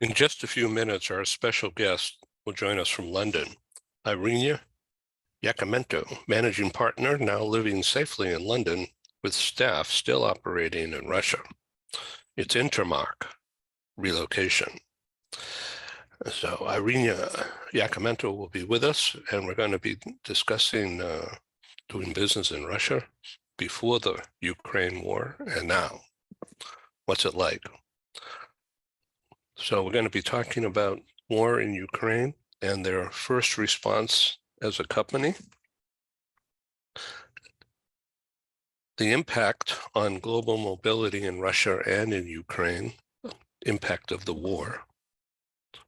In just a few minutes, our special guest will join us from London. IRINA YAKIMENTO, managing partner, now living safely in London with staff still operating in Russia. It's Intermark Relocation. So IRINA YAKIMENTO will be with us, and we're going to be discussing doing business in Russia before the Ukraine war and now. What's it like? So we're going to be talking about war in Ukraine and their first response as a company, the impact on global mobility in Russia and in Ukraine, impact of the war.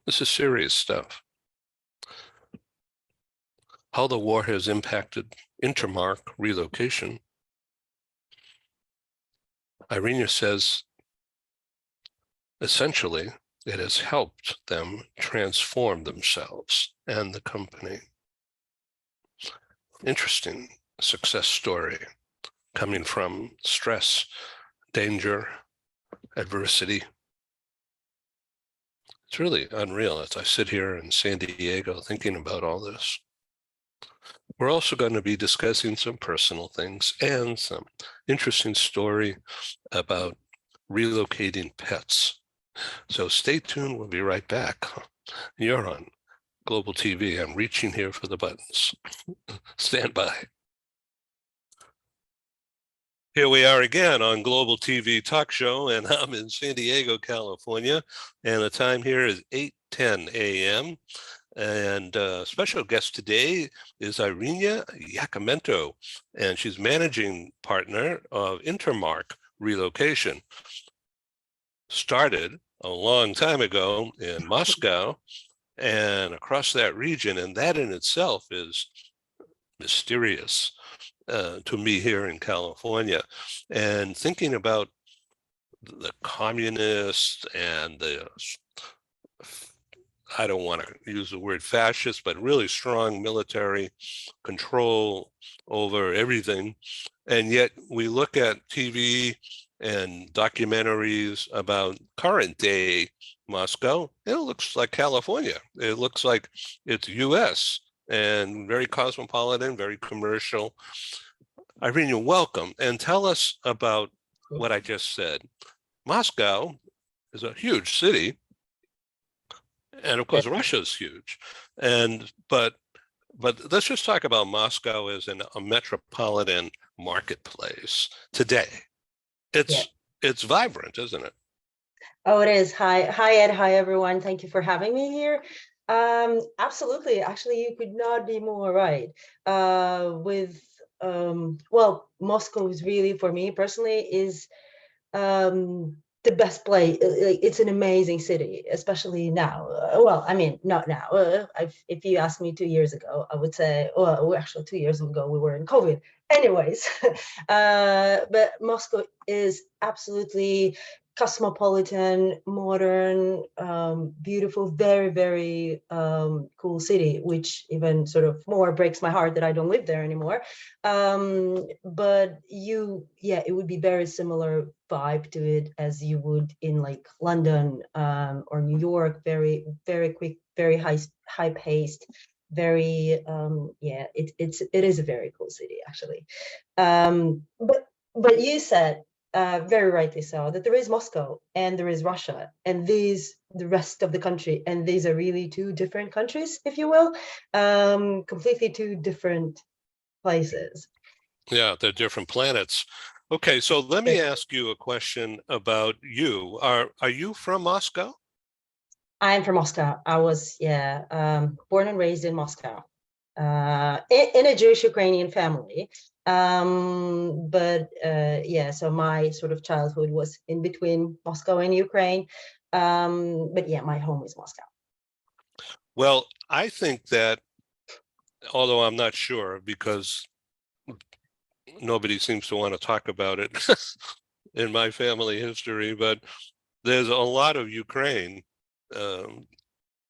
This is serious stuff. How the war has impacted Intermark Relocation. IRINA says, essentially, it has helped them transform themselves and the company. Interesting success story coming from stress, danger, adversity. It's really unreal as I sit here in San Diego thinking about all this. We're also going to be discussing some personal things and some interesting story about relocating pets. So stay tuned. We'll be right back. You're on Global TV. I'm reaching here for the buttons. Stand by. Here we are again on Global TV Talk Show, and I'm in San Diego, California, and the time here is 8:10 a.m. And special guest today is IRINA YAKIMENTO, and she's managing partner of Intermark Relocation. Started a long time ago in Moscow and across that region, and that in itself is mysterious to me here in California. And thinking about the communists and the, I don't want to use the word fascist, but really strong military control over everything. And yet we look at TV and documentaries about current day Moscow, it looks like California. It looks like it's US and very cosmopolitan, very commercial. IRINA, welcome, and tell us about what I just said. Moscow is a huge city, and of course Russia is huge, but let's just talk about Moscow as a metropolitan marketplace today. It's vibrant, isn't it? Oh, it is. Hi Ed. Hi everyone. Thank you for having me here. Absolutely. Actually, you could not be more right. Well, Moscow is really, for me personally, is the best place. It's an amazing city, especially now. Well, I mean, not now. If you asked me 2 years ago, I would say, well, actually 2 years ago we were in COVID. Anyways, but Moscow is absolutely cosmopolitan, modern, beautiful, very, very cool city, which even sort of more breaks my heart that I don't live there anymore. But it would be very similar vibe to it as you would in like London or New York. Very, very quick, very high paced, very it is a very cool city actually. But you said very rightly so, that there is Moscow and there is Russia and the rest of the country, and these are really two different countries, if you will, completely two different places. Yeah, they're different planets. Okay, so let me ask you a question about you. Are you from Moscow? I'm from Moscow. I was born and raised in Moscow, in a Jewish Ukrainian family. So my sort of childhood was in between Moscow and Ukraine. But yeah, my home is Moscow. Well, I think that, although I'm not sure because nobody seems to want to talk about it in my family history, but there's a lot of Ukraine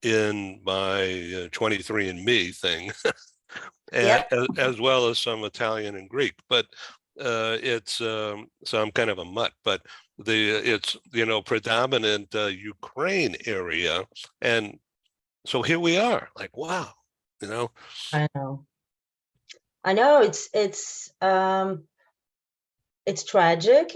in my 23andMe thing, and, as well as some Italian and Greek. But so I'm kind of a mutt. But it's, you know, predominant Ukraine area. And so here we are, like, wow, you know. I know. I know it's tragic.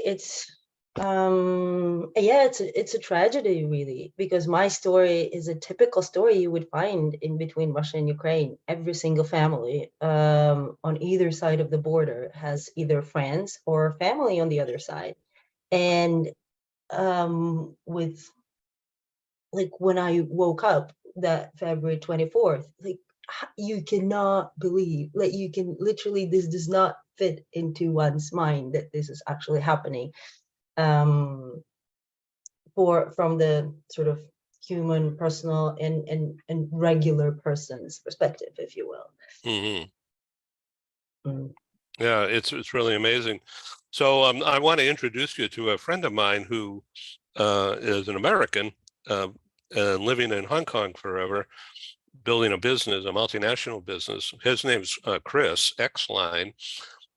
Yeah, it's a tragedy really, because my story is a typical story you would find in between Russia and Ukraine. Every single family on either side of the border has either friends or family on the other side. And with like when I woke up that February 24th, like you cannot believe, like you can literally, this does not fit into one's mind that this is actually happening. Um, from the sort of human, personal, and regular person's perspective, if you will. Mm-hmm. Mm. Yeah, it's really amazing. So I want to introduce you to a friend of mine who is an American living in Hong Kong forever, building a business, a multinational business. His name's Chris Xline.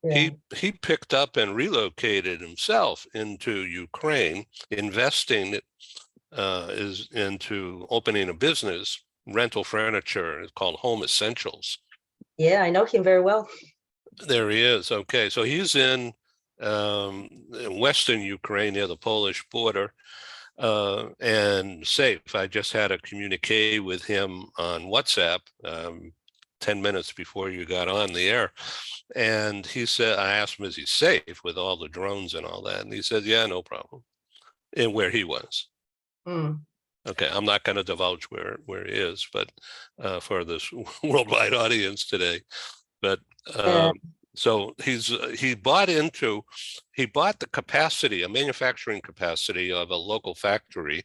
Yeah. He picked up and relocated himself into Ukraine, investing is into opening a business, rental furniture. It's called Home Essentials. Yeah, I know him very well. There he is. Okay, so he's in Western Ukraine near the Polish border, and safe. I just had a communique with him on WhatsApp 10 minutes before you got on the air. And he said, I asked him, is he safe with all the drones and all that? And he said, yeah, no problem. And where he was. Mm. Okay, I'm not going to divulge where he is, but for this worldwide audience today. But Yeah. so he bought the capacity, a manufacturing capacity of a local factory,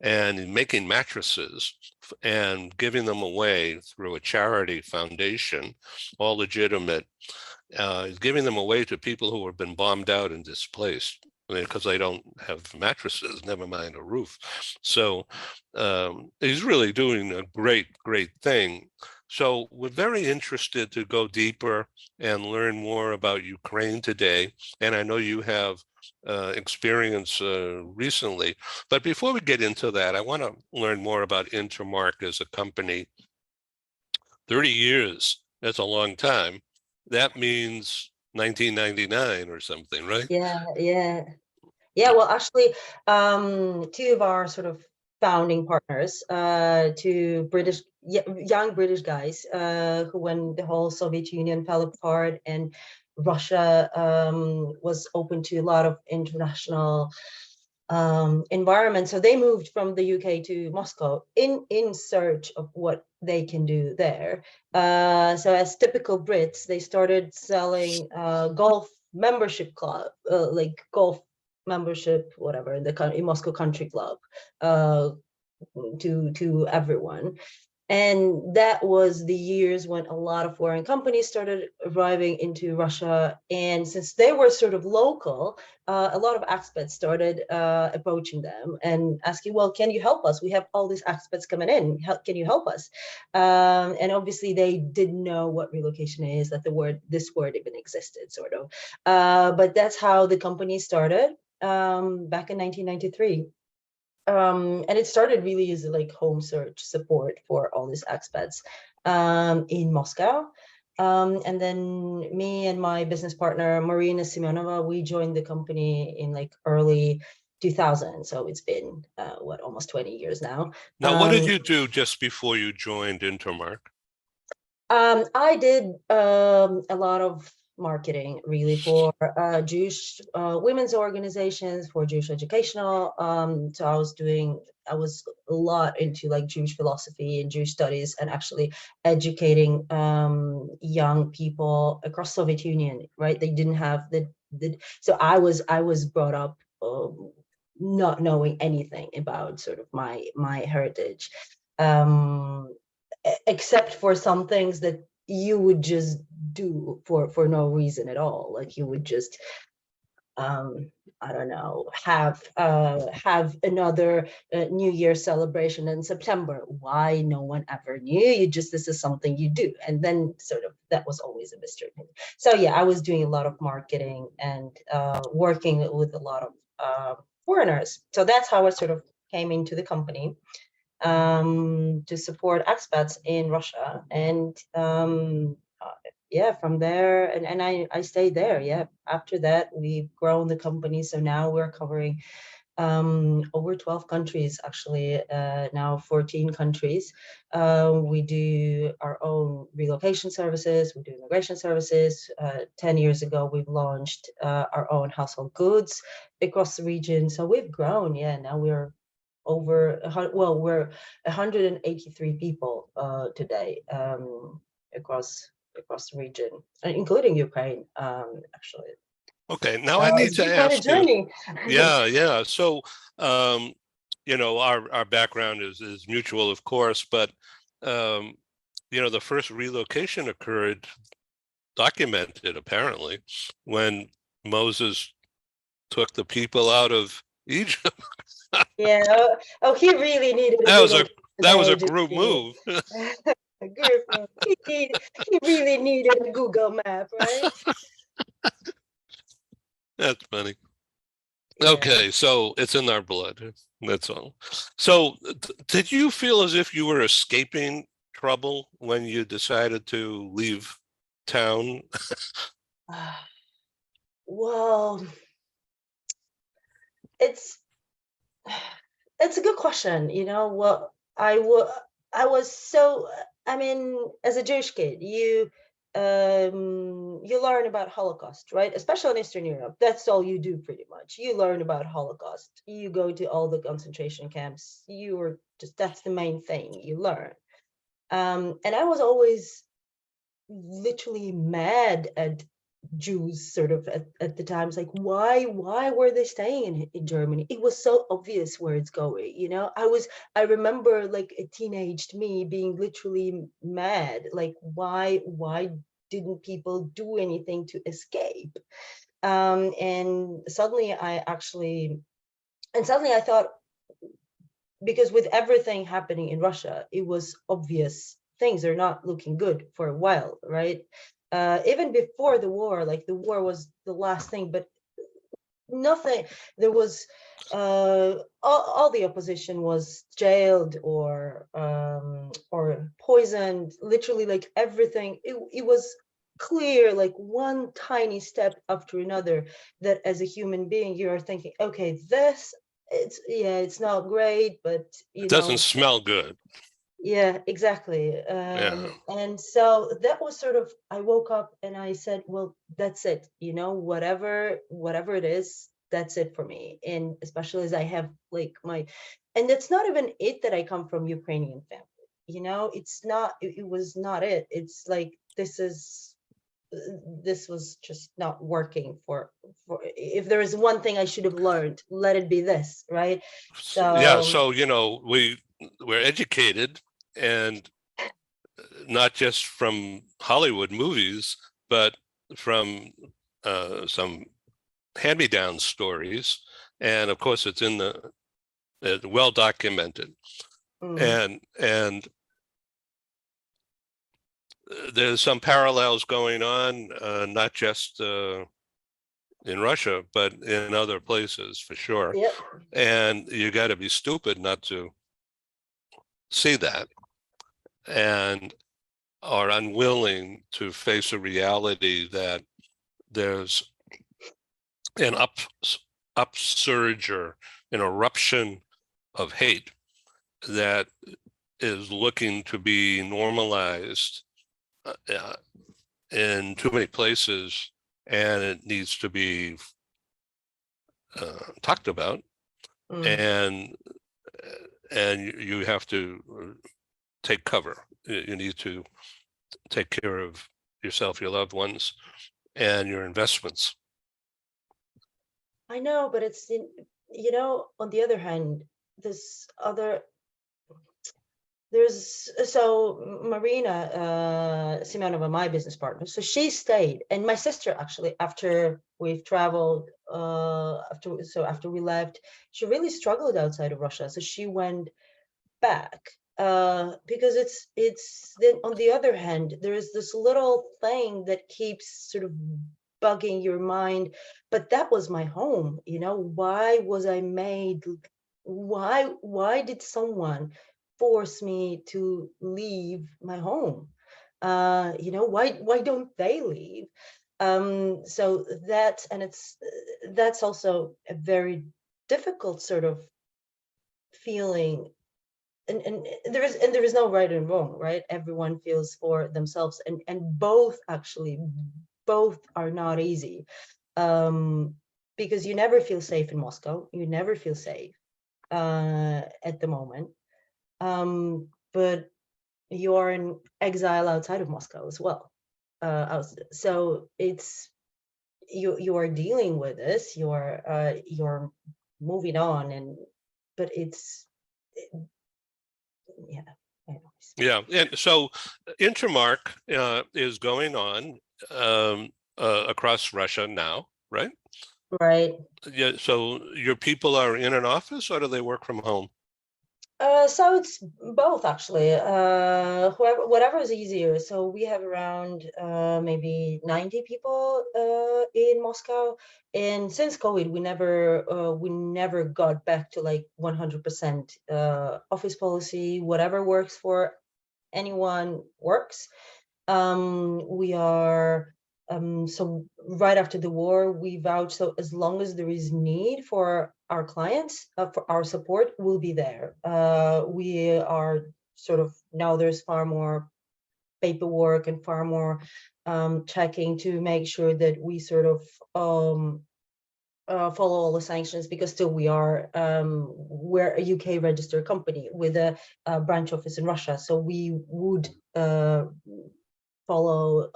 and making mattresses and giving them away through a charity foundation, all legitimate, giving them away to people who have been bombed out and displaced because they don't have mattresses, never mind a roof. So he's really doing a great thing. So we're very interested to go deeper and learn more about Ukraine today. And I know you have experience recently. But before we get into that, I want to learn more about Intermark as a company. 30 years, that's a long time. That means 1999 or something, right? Yeah. Well, actually, two of our sort of founding partners, two young British guys, who, when the whole Soviet Union fell apart and Russia was open to a lot of international environment, so they moved from the UK to Moscow in search of what they can do there. So as typical Brits, they started selling golf membership club, like golf membership, whatever, in Moscow Country Club, to everyone. And that was the years when a lot of foreign companies started arriving into Russia. And since they were sort of local, a lot of expats started approaching them and asking, well, can you help us? We have all these expats coming in. Can you help us? And obviously they didn't know what relocation is, that this word even existed, sort of. But that's how the company started back in 1993. And it started really as like home search support for all these expats in Moscow. And then me and my business partner, Marina Simonova, we joined the company in like early 2000. So it's been, almost 20 years now. Now, what did you do just before you joined Intermark? I did a lot of marketing really for Jewish women's organizations, for Jewish educational. So I was a lot into like Jewish philosophy and Jewish studies, and actually educating young people across Soviet Union, right? They didn't have so I was brought up not knowing anything about sort of my heritage. Except for some things that you would just do for no reason at all. Like you would just I don't know, have another New Year celebration in September. Why? No one ever knew. This is something you do. And then sort of that was always a mystery. So yeah, I was doing a lot of marketing and working with a lot of foreigners. So that's how I sort of came into the company, to support expats in Russia. And yeah, from there, and I stayed there. Yeah, after that, we've grown the company. So now we're covering over 12 countries, actually, now 14 countries. We do our own relocation services, we do immigration services. 10 years ago, we've launched our own household goods across the region. So we've grown, yeah, now we're over, well, we're 183 people today, across the region, including Ukraine, actually. Okay, now I So need it's to been quite a ask you. journey. Yeah. So, our background is mutual, of course, but the first relocation occurred, documented apparently, when Moses took the people out of Egypt. Yeah. Oh, he really needed a That was Google a that was today, a didn't group he? move. A good one. He really needed a Google map, right? That's funny. Yeah. Okay, so it's in our blood. That's all. So, did you feel as if you were escaping trouble when you decided to leave town? Well, it's it's a good question. Well, I was so, I mean, as a Jewish kid, you learn about Holocaust, right? Especially in Eastern Europe. That's all you do pretty much. You learn about Holocaust. You go to all the concentration camps. You were just, that's the main thing you learn. And I was always literally mad at Jews sort of at the times, like why were they staying in Germany? It was so obvious where it's going, I remember like a teenaged me being literally mad, like why didn't people do anything to escape? And suddenly I thought, because with everything happening in Russia, it was obvious things are not looking good for a while, right? Even before the war, like the war was the last thing, but nothing. There was all the opposition was jailed or poisoned. Literally, like everything. It was clear, like one tiny step after another, that as a human being you are thinking, okay, it's not great, but It doesn't smell good. yeah, exactly. Yeah. And so that was sort of, I woke up and I said, well, that's it, whatever it is, that's it for me. And especially as I have like and it's not even it that I come from Ukrainian family, it's not, it was not it. It's like, this was just not working for, if there is one thing I should have learned, let it be this, right? Yeah. So So, we're educated, and not just from Hollywood movies, but from some hand-me-down stories. And of course, it's in the well documented. mm, And there's some parallels going on, not just in Russia, but in other places for sure. yep. And you got to be stupid not to see that, and are unwilling to face a reality that there's an upsurge or an eruption of hate that is looking to be normalized in too many places, and it needs to be talked about, Mm. and you have to take cover. You need to take care of yourself, your loved ones, and your investments. I know, but on the other hand, this other, so Marina Simonova, my business partner, so she stayed, and my sister actually, after we've traveled, after we left, she really struggled outside of Russia, so she went back, because it's then on the other hand, there is this little thing that keeps sort of bugging your mind. But that was my home, you know. Why was I made? Why did someone force me to leave my home? You know, why don't they leave? So that, and that's also a very difficult sort of feeling. And there is no right and wrong, right? Everyone feels for themselves, and both, actually, both are not easy, because you never feel safe in Moscow. You never feel safe at the moment, but you are in exile outside of Moscow as well. So it's, you are dealing with this. You're moving on, and but it's, yeah. Anyways. Yeah, and so Intermark is going on across Russia now, right? Right. Yeah. So your people are in an office, or do they work from home? So it's both, actually. Whatever is easier. So we have around maybe 90 people in Moscow, and since COVID, we never got back to like 100% office policy. Whatever works for anyone works. We are So right after the war, we vouch, so as long as there is need for our clients, for our support, we'll be there. We are sort of, now there's far more paperwork and far more checking to make sure that we sort of follow all the sanctions, because still we're a UK registered company with a branch office in Russia, so we would follow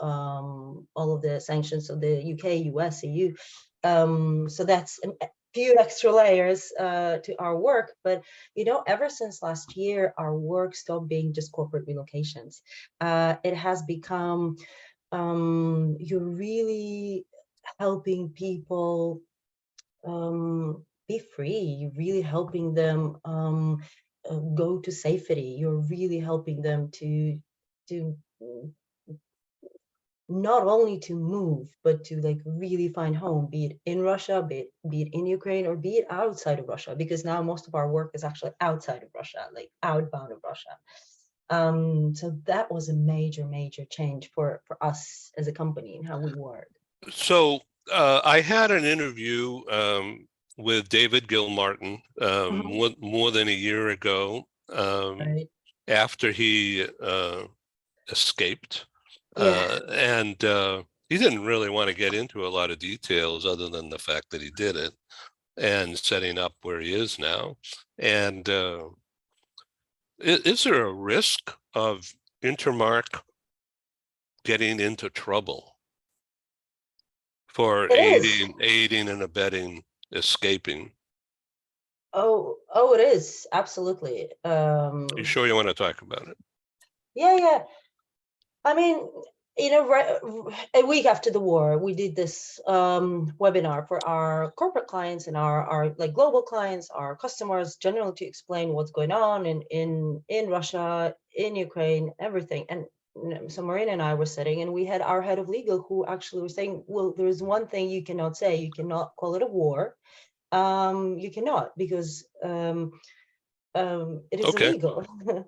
all of the sanctions of the UK, US, EU. So that's a few extra layers to our work. But you know, ever since last year, our work stopped being just corporate relocations. It has become, you're really helping people be free. You're really helping them go to safety. You're really helping them to not only to move, but to like really find home, be it in Russia, be it in Ukraine, or be it outside of Russia, because now most of our work is actually outside of Russia, like outbound of Russia. So that was a major change for us as a company and how we work. So I had an interview with David Gilmartin more than a year ago, Right. after he escaped. Yeah. And he didn't really want to get into a lot of details other than the fact that he did it and setting up where he is now. And is there a risk of Intermark getting into trouble for It is. aiding and abetting escaping? Oh, it is, absolutely. You sure you want to talk about it? Yeah. I mean, you know, right, a week after the war, we did this webinar for our corporate clients and our like global clients, our customers, generally, to explain what's going on in Russia, in Ukraine, everything. And so Marina and I were sitting, and we had our head of legal, who actually was saying, well, there is one thing you cannot say. You cannot call it a war. You cannot, because it is Okay. illegal.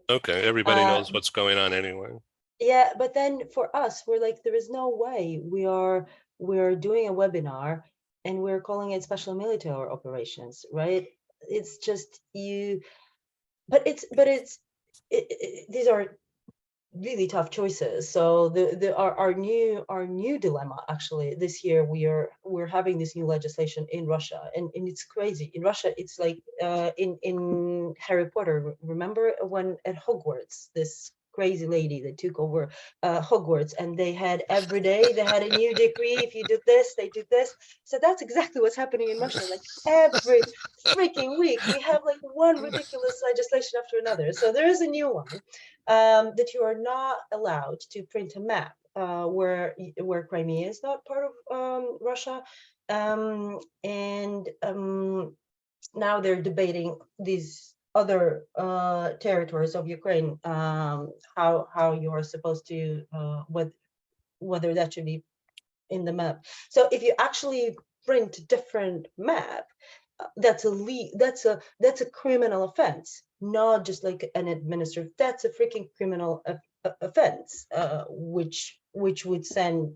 Okay. Everybody uh, knows what's going on anyway. yeah, but then for us, we're like, there is no way we're doing a webinar and we're calling it special military operations, right? It's just you, these are really tough choices. So our new dilemma, actually, this year, we're having this new legislation in Russia, and it's crazy. In Russia, it's like in Harry Potter. Remember when at Hogwarts, this crazy lady that took over Hogwarts, and they had every day they had a new decree. If you did this, they did this. So that's exactly what's happening in Russia. Like every freaking week, we have like one ridiculous legislation after another. So there is a new one, that you are not allowed to print a map where Crimea is not part of Russia, and now they're debating these other territories of Ukraine, how you are supposed to whether that should be in the map. So if you actually print different map, that's a criminal offense, not just like an administrative. That's a freaking criminal offense, which would send,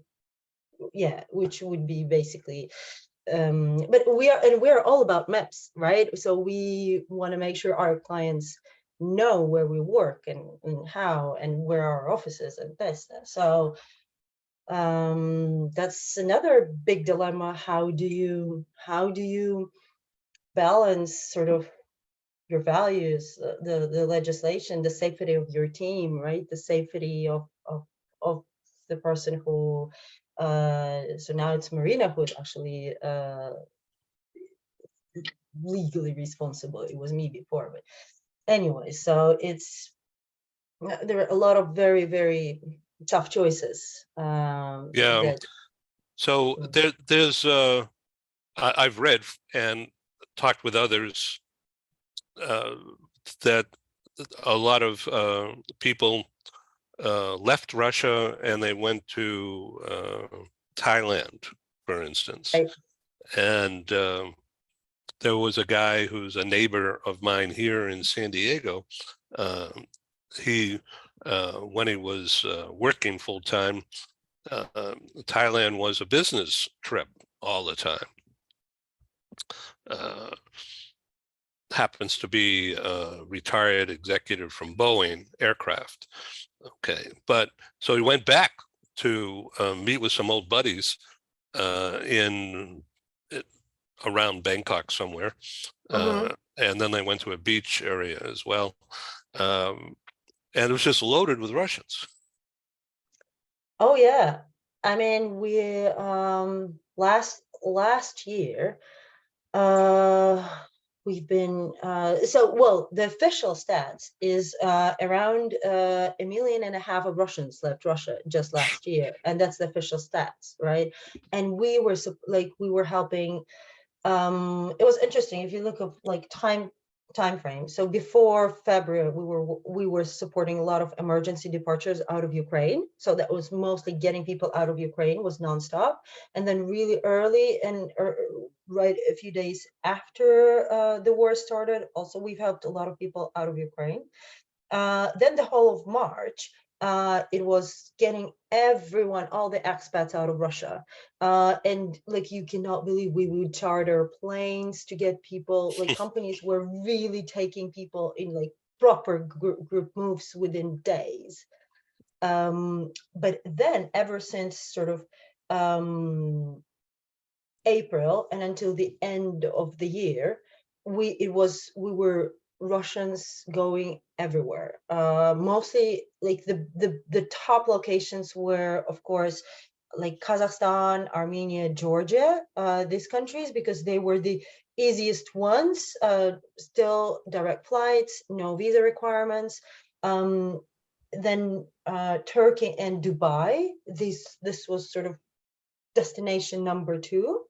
yeah, which would be basically. But we're all about maps, right? So we want to make sure our clients know where we work and how and where our offices and this. So that's another big dilemma. How do you balance sort of your values, the legislation, the safety of your team, right? The safety of the person who, so now it's Marina who's actually legally responsible. It was me before, but anyway, so it's, there are a lot of very, very tough choices. Yeah. That So there's I've read and talked with others that a lot of people left Russia and they went to Thailand, for instance. Right. And there was a guy who's a neighbor of mine here in San Diego. He, when he was working full time, Thailand was a business trip all the time. Happens to be a retired executive from Boeing Aircraft. Okay, but so he went back to meet with some old buddies in around Bangkok somewhere, and then they went to a beach area as well, and it was just loaded with Russians. Oh yeah, I mean we last year we've been so well, the official stats is around 1.5 million of Russians left Russia just last year, and that's the official stats, right? And we were we were helping. It was interesting if you look at like time frame. So before February, we were supporting a lot of emergency departures out of Ukraine. So that was mostly getting people out of Ukraine, was nonstop. And then really early and right a few days after the war started, also we've helped a lot of people out of Ukraine. Then the whole of March, it was getting everyone, all the expats out of Russia. And like, you cannot believe we would charter planes to get people, like companies were really taking people in like proper group moves within days. But then ever since sort of April and until the end of the year, we were Russians going everywhere. Mostly like the top locations were, of course, like Kazakhstan, Armenia, Georgia, these countries, because they were the easiest ones, still direct flights, no visa requirements. Then Turkey and Dubai, this was sort of destination number 2.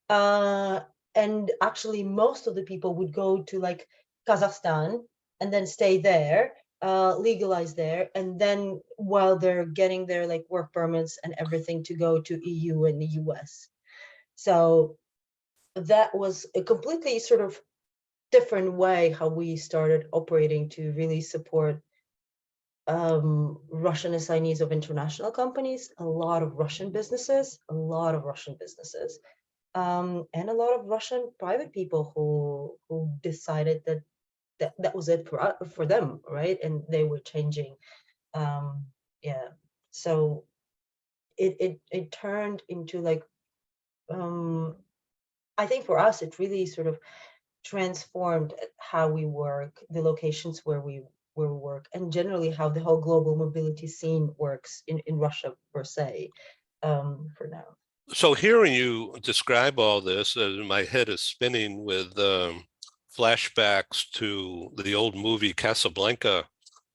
And actually most of the people would go to like Kazakhstan and then stay there, legalize there, and then while they're getting their like work permits and everything to go to EU and the US. So that was a completely sort of different way how we started operating to really support Russian assignees of international companies, a lot of Russian businesses, and a lot of Russian private people who decided that was it for them, right? And they were changing. Yeah, so it turned into like, I think for us it really sort of transformed how we work, the locations where we work, and generally how the whole global mobility scene works in Russia per se, for now. So hearing you describe all this, my head is spinning with flashbacks to the old movie Casablanca,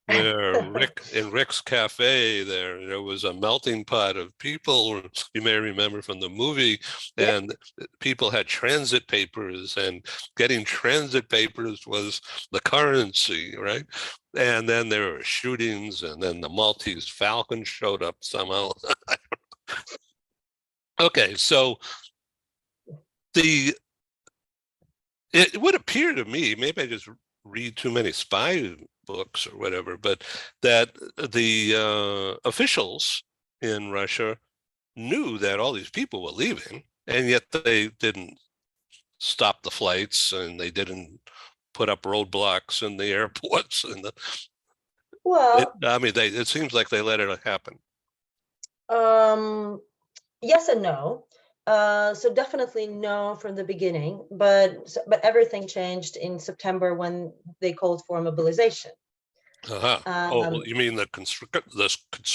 where Rick's Cafe, there was a melting pot of people, you may remember from the movie, and people had transit papers, and getting transit papers was the currency, right? And then there were shootings, and then the Maltese Falcon showed up somehow. Okay, so it would appear to me, maybe I just read too many spy books or whatever, but that the officials in Russia knew that all these people were leaving, and yet they didn't stop the flights and they didn't put up roadblocks in the airports. Well, I mean, it seems like they let it happen. yes and no. So definitely no from the beginning, but everything changed in September when they called for mobilization. Uh-huh. Oh, Um, you mean the conscription?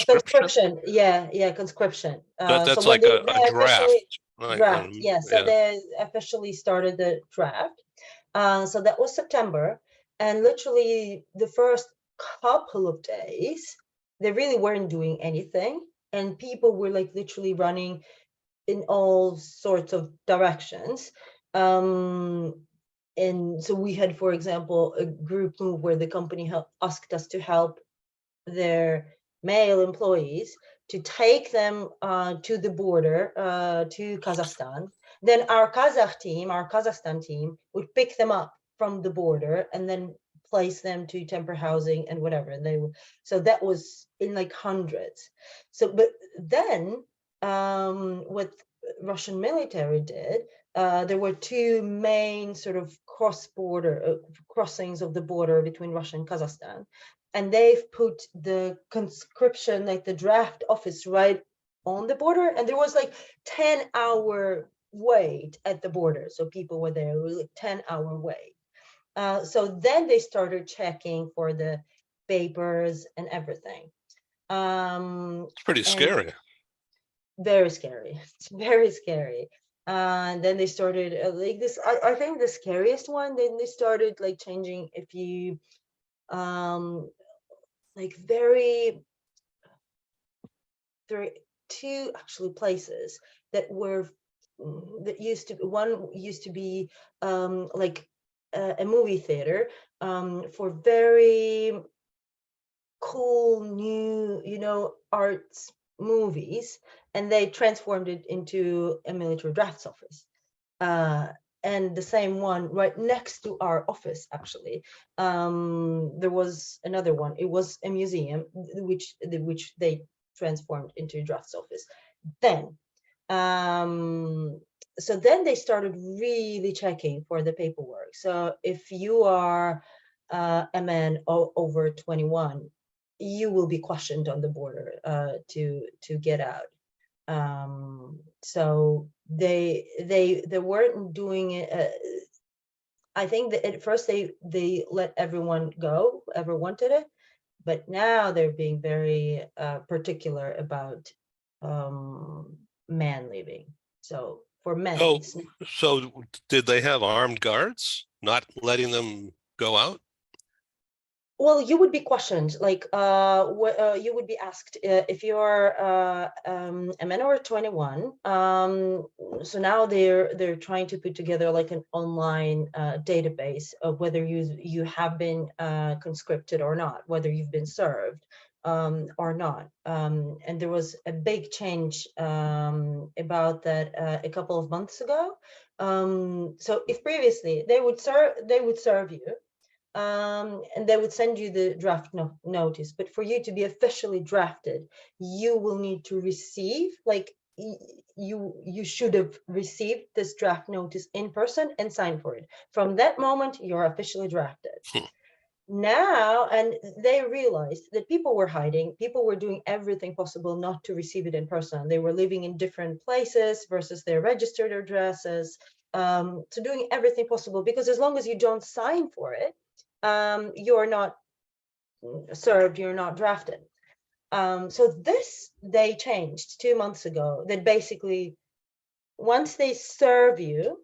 Conscription, yeah, conscription. So That's when like they a officially draft. Like, draft, yeah, so yeah. they officially started the draft. So that was September, and literally the first couple of days, they really weren't doing anything, and people were like literally running in all sorts of directions. And so we had, for example, a group move where the company asked us to help their male employees to take them to the border to Kazakhstan. Then our Kazakhstan team would pick them up from the border and then place them to temporary housing and whatever. And so that was in like hundreds. So, but then what Russian military did, there were two main sort of cross-border crossings of the border between Russia and Kazakhstan, and they've put the conscription, like the draft office, right on the border, and there was like 10-hour wait at the border. So people were there, really 10-hour wait. So then they started checking for the papers and everything. It's pretty And scary. very scary. It's very scary. And then they started like this. I think the scariest one. Then they started like changing a few like very two actually places that were that used to one used to be like a movie theater for very cool new, arts movies, and they transformed it into a military drafts office. uh, and the same one right next to our office, actually, there was another one. It was a museum which they transformed into a drafts office. Then so then they started really checking for the paperwork. So if you are a man over 21, you will be questioned on the border to get out. So they weren't doing it. I think that at first they let everyone go, whoever wanted it, but now they're being very particular about man leaving. So for men, Oh, it's so did they have armed guards not letting them go out? well, you would be questioned, like you would be asked if you're a man over 21. So now they're trying to put together like an online database of whether you have been conscripted or not, whether you've been served or not. And there was a big change about that a couple of months ago. So if previously they would serve you, and they would send you the draft notice. But for you to be officially drafted, you will need to receive, like, you should have received this draft notice in person and signed for it. From that moment, you're officially drafted. Now, and they realized that people were hiding, people were doing everything possible not to receive it in person. They were living in different places versus their registered addresses. So doing everything possible, because as long as you don't sign for it, you're not served, you're not drafted. So this they changed 2 months ago, that basically once they serve you,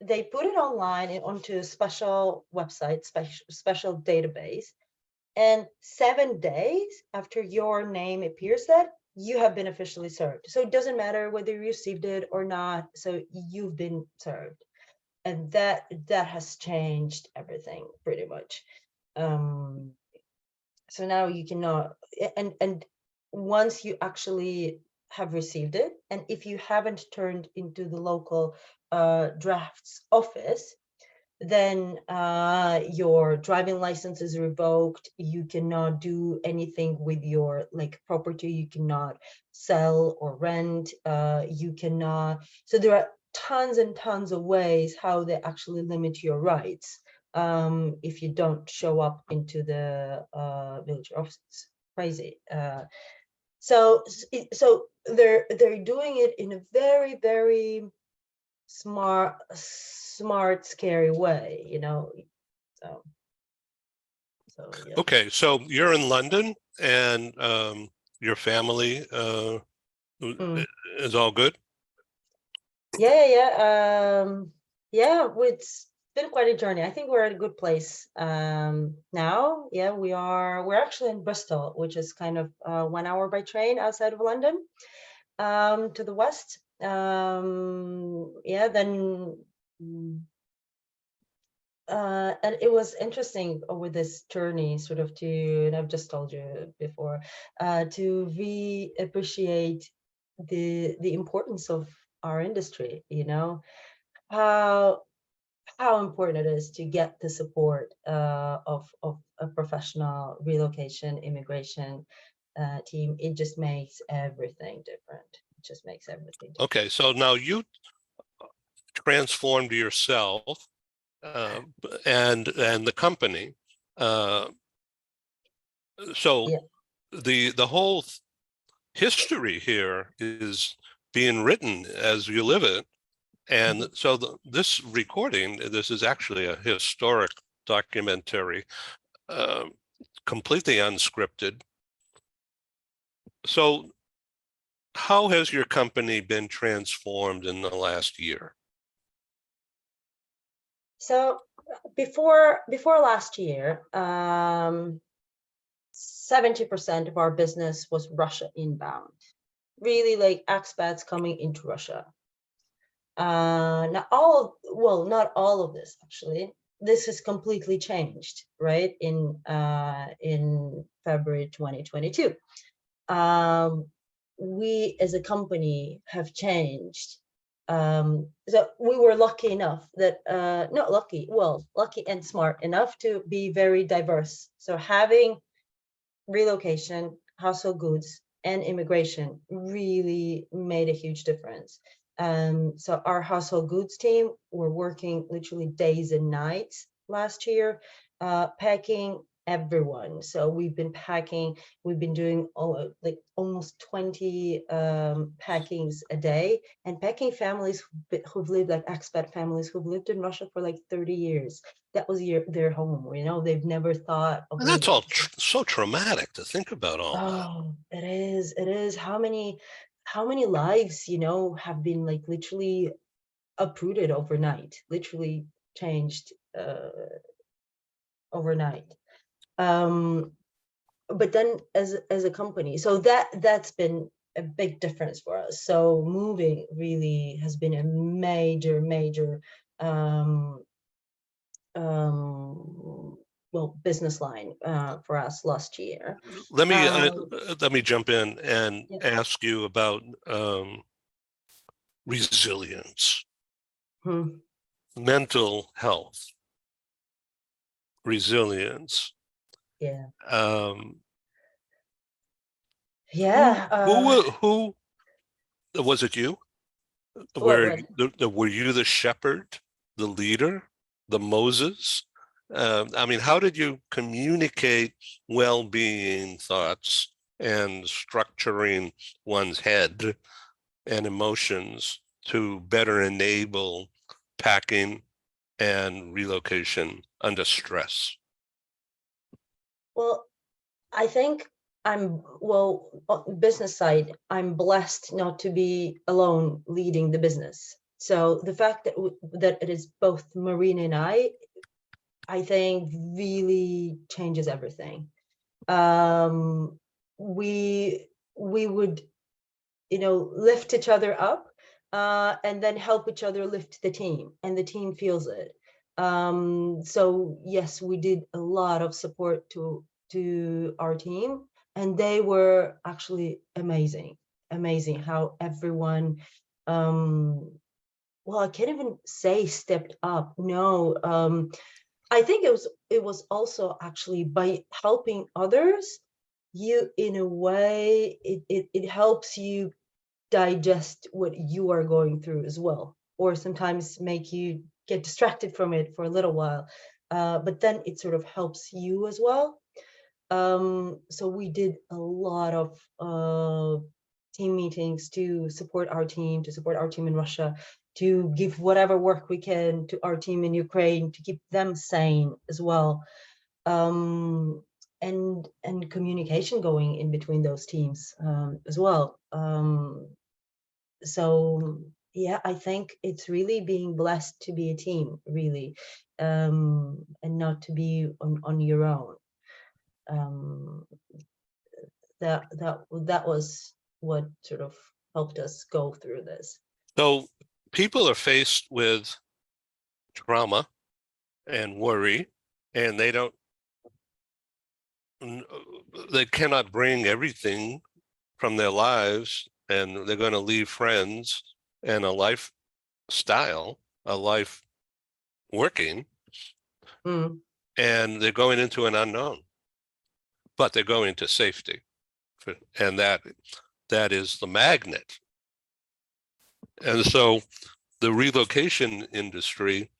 they put it online and onto a special website, special database, and 7 days after your name appears, that you have been officially served. So it doesn't matter whether you received it or not, so you've been served. And that has changed everything pretty much. So now you cannot, and once you actually have received it, and if you haven't turned into the local drafts office, then your driving license is revoked. You cannot do anything with your like property. You cannot sell or rent. You cannot. So there are tons and tons of ways how they actually limit your rights if you don't show up into the village offices. Crazy. So they're doing it in a very, very smart, scary way, you know. So yeah. Okay, so you're in London, and your family is all good? Yeah, it's been quite a journey. I think we're at a good place now. Yeah, we're actually in Bristol, which is kind of 1 hour by train outside of London, to the west. Yeah, then and it was interesting over this journey sort of to, and I've just told you before, to re-appreciate the importance of our industry, you know, how important it is to get the support of a professional relocation immigration team. It just makes everything different. It just makes everything different. Okay, so now you transformed yourself and the company. So Yeah. the whole history here is being written as you live it. And so this recording, this is actually a historic documentary, completely unscripted. So how has your company been transformed in the last year? So before last year, 70% of our business was Russia inbound, really like expats coming into Russia. Not all of this actually. This has completely changed, right? In February 2022. We as a company have changed. So we were lucky enough that, not lucky, well, lucky and smart enough to be very diverse. So having relocation, household goods, and immigration really made a huge difference. So our household goods team were working literally days and nights last year, packing everyone. So we've been packing, we've been doing like almost 20 packings a day, and packing families who've lived, like expat families who've lived in Russia for like 30 years. That was their home, you know, they've never thought of And that's leaving. all so traumatic to think about all that. Oh, it is. How many lives, you know, have been like literally uprooted overnight, literally changed overnight. But then as a company, so that's been a big difference for us. So moving really has been a major well, business line for us last year. Let me Um, jump in and yeah. ask you about resilience, Hmm. mental health, resilience. Yeah. Um, Yeah. who was it? You What? were you the shepherd, the leader, the Moses? I mean, how did you communicate well-being thoughts and structuring one's head and emotions to better enable packing and relocation under stress? Well, I think on business side, I'm blessed not to be alone leading the business. So the fact that that it is both Marina and I think really changes everything. Um, we would, you know, lift each other up, and then help each other lift the team, and the team feels it. So yes, we did a lot of support to our team, and they were actually amazing. amazing how everyone, well, I can't even say stepped up. No, I think it was also actually by helping others, you in a way, it helps you digest what you are going through as well, or sometimes make you get distracted from it for a little while. But then it sort of helps you as well. So we did a lot of team meetings to support our team, in Russia, to give whatever work we can to our team in Ukraine, to keep them sane as well. And communication going in between those teams as well. So yeah, I think it's really being blessed to be a team, really, and not to be on your own. That was what sort of helped us go through this. So people are faced with trauma and worry, and they cannot bring everything from their lives, and they're going to leave friends and a lifestyle, a life working, Mm. and they're going into an unknown, but they're going to safety. And that is the magnet. And so the relocation industry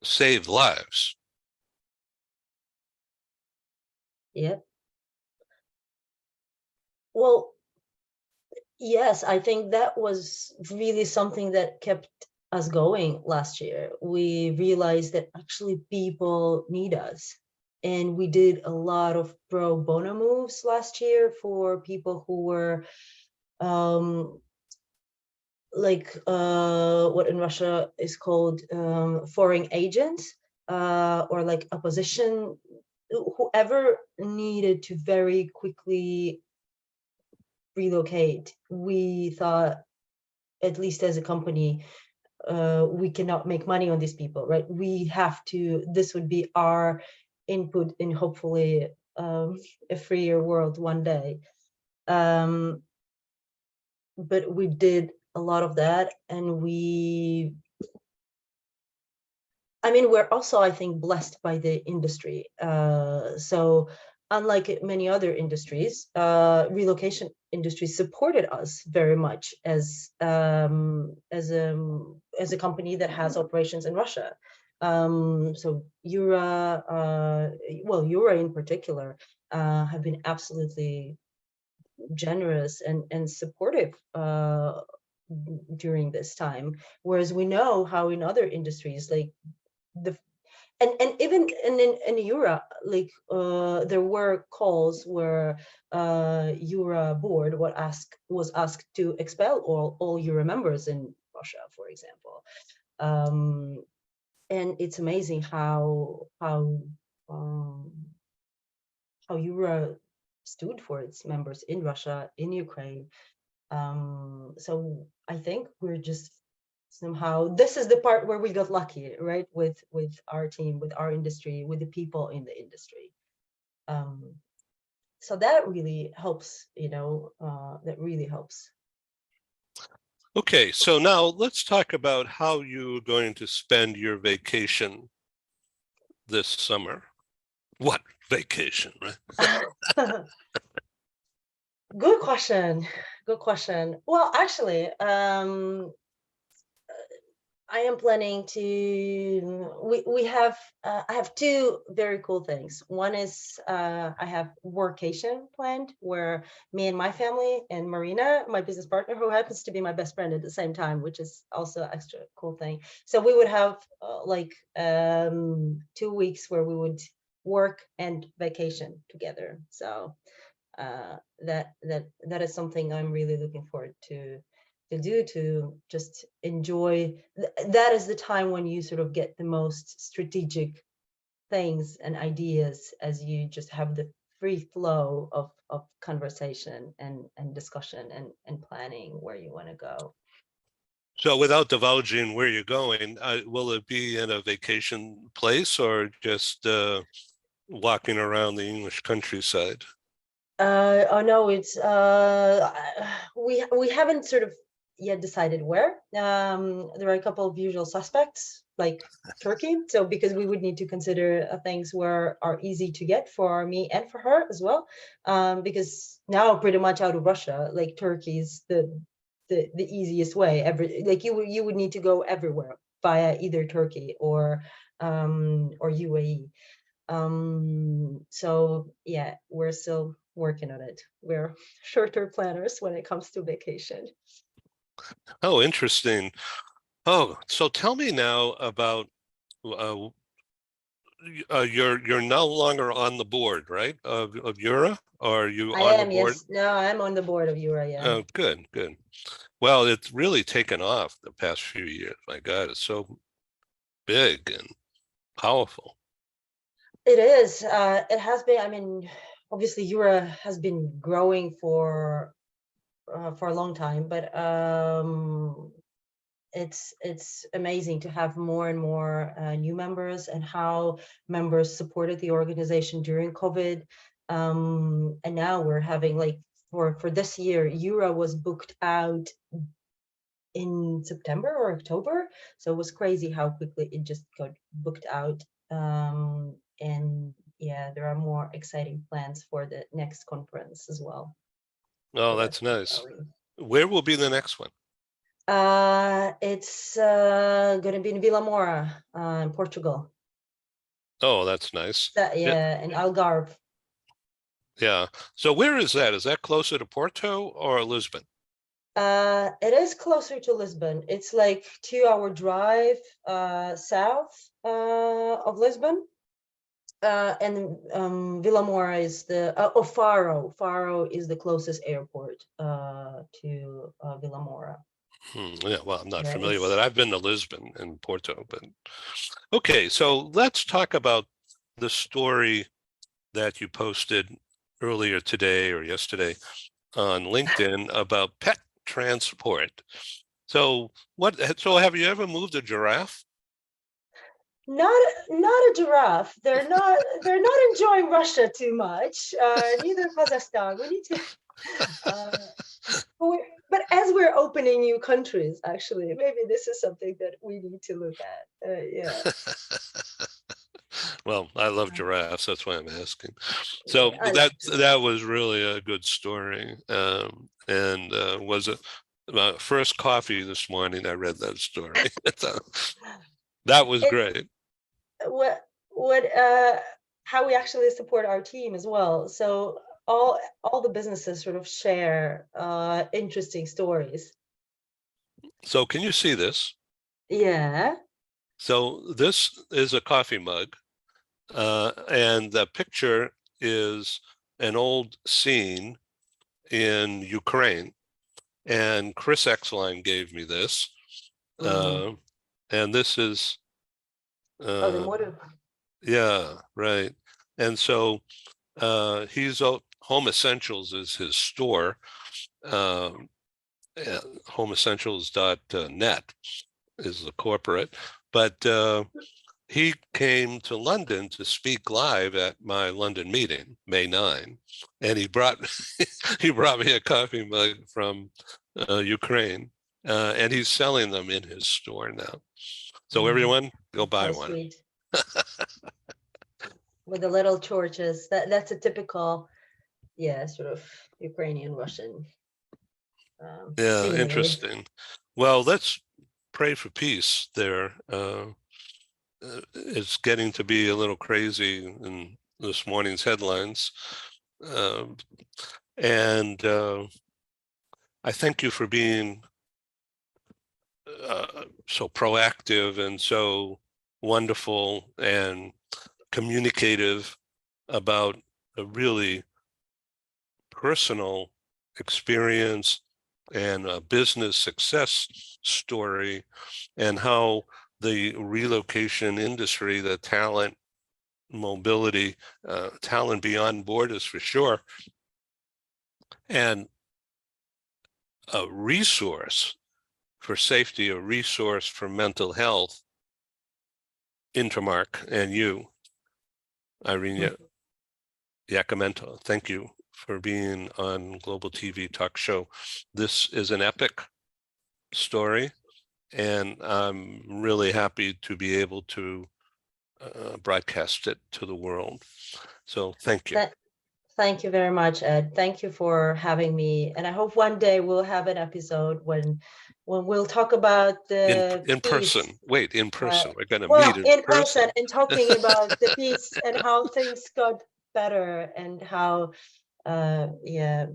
saved lives. Yeah. Well, yes, I think that was really something that kept us going last year. We realized that actually people need us. And we did a lot of pro bono moves last year for people who were like what in Russia is called foreign agents, or like opposition, whoever needed to very quickly relocate. We thought, at least as a company, we cannot make money on these people, right? We have to, this would be our input in hopefully a freer world one day. But we did a lot of that, and we're also, I think, blessed by the industry. So unlike many other industries, relocation industry supported us very much as a company that has operations in Russia. So Yura in particular have been absolutely generous and supportive during this time, whereas we know how in other industries, like the and even in Europe, like there were calls where Euro board was asked to expel all Euro members in Russia, for example. And it's amazing how Euro stood for its members in Russia, in Ukraine. So I think we're just somehow, this is the part where we got lucky, right? With our team, with our industry, with the people in the industry. So that really helps, that really helps. Okay, so now let's talk about how you're going to spend your vacation this summer. What vacation, right? Good question. Good question. Well, actually, I am planning to, we have, I have two very cool things. One is I have workation planned where me and my family and Marina, my business partner, who happens to be my best friend at the same time, which is also extra cool thing. So we would have 2 weeks where we would work and vacation together. So that is something I'm really looking forward to do, to just enjoy. That is the time when you sort of get the most strategic things and ideas, as you just have the free flow of conversation and discussion and planning where you want to go. So without divulging where you're going, will it be in a vacation place or just walking around the English countryside? Oh no, it's we haven't sort of yet decided where. There are a couple of usual suspects, like Turkey. So because we would need to consider things where are easy to get for me and for her as well. Because now pretty much out of Russia, like Turkey is the easiest way. Like you would need to go everywhere via either Turkey or UAE. So yeah, we're still working on it. We're shorter planners when it comes to vacation. Oh, interesting. Oh, so tell me now about uh, you're no longer on the board, right? Of Eura, or are you I on the am, board? yes. No, I'm on the board of Eura, yeah. Oh, good, good. Well, it's really taken off the past few years. My God, it's so big and powerful. It is. It has been, I mean, obviously Eura has been growing for a long time, but it's amazing to have more and more new members and how members supported the organization during COVID. And now we're having like for this year, Eura was booked out in September or October. So it was crazy how quickly it just got booked out. And yeah, there are more exciting plans for the next conference as well. Oh, So that's that's nice. going. Where will be the next one? It's going to be in Vila Moura, in Portugal. Oh, that's nice. That, Yeah, yeah, in Algarve. yeah. So where is that? Is that closer to Porto or Lisbon? It is closer to Lisbon. It's like 2 hour drive south of Lisbon. And Vila Moura is the Faro. Faro is the closest airport to Vila Moura. Yeah, well, I'm not Yeah, familiar with it. it's I've been to Lisbon and Porto, but okay. So let's talk about the story that you posted earlier today or yesterday on LinkedIn about pet transport. So what, so have you ever moved a giraffe? not a giraffe. They're not enjoying Russia too much. Neither Kazakhstan. We need to. Uh, but as we're opening new countries, actually, maybe this is something that we need to look at. Yeah. Well, I love Uh, giraffes. That's why I'm asking. So yeah, I that love that giraffes. was really a good story. And was it my first coffee this morning? I read that story. So that was It's great. what how we actually support our team as well. So all the businesses sort of share interesting stories. So can you see this? Yeah. So this is a coffee mug, and the picture is an old scene in Ukraine. And Chris Exline gave me this. Mm. Uh, and this is, Oh, the uh, motor. yeah, right. And so he's Home Essentials is his store, um, homeessentials.net is the corporate. But he came to London to speak live at my London meeting, May 9, and he brought he brought me a coffee mug from Ukraine, and he's selling them in his store now. So Mm. everyone, go buy So one. sweet. With the little torches. That's a typical, yeah, sort of Ukrainian Russian Yeah, scenery. interesting. Well, let's pray for peace there. It's getting to be a little crazy in this morning's headlines. Um, and I thank you for being so proactive and so wonderful and communicative about a really personal experience and a business success story, and how the relocation industry, the talent mobility, talent beyond borders for sure, and a resource for safety, a resource for mental health, Intermark and you, Mm. IRINA, YAKIMENTO. Thank you for being on Global TV Talk Show. This is an epic story, and I'm really happy to be able to broadcast it to the world. So thank you. Thank you very much, Ed. Thank you for having me. And I hope one day we'll have an episode when we'll talk about the In peace. person. Wait, in person. We're going to Well, meet in person. person, and talking about the peace and how things got better, and how yeah,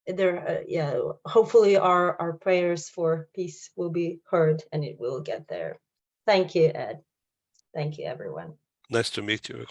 there yeah, hopefully our prayers for peace will be heard and it will get there. Thank you, Ed. Thank you, everyone. Nice to meet you.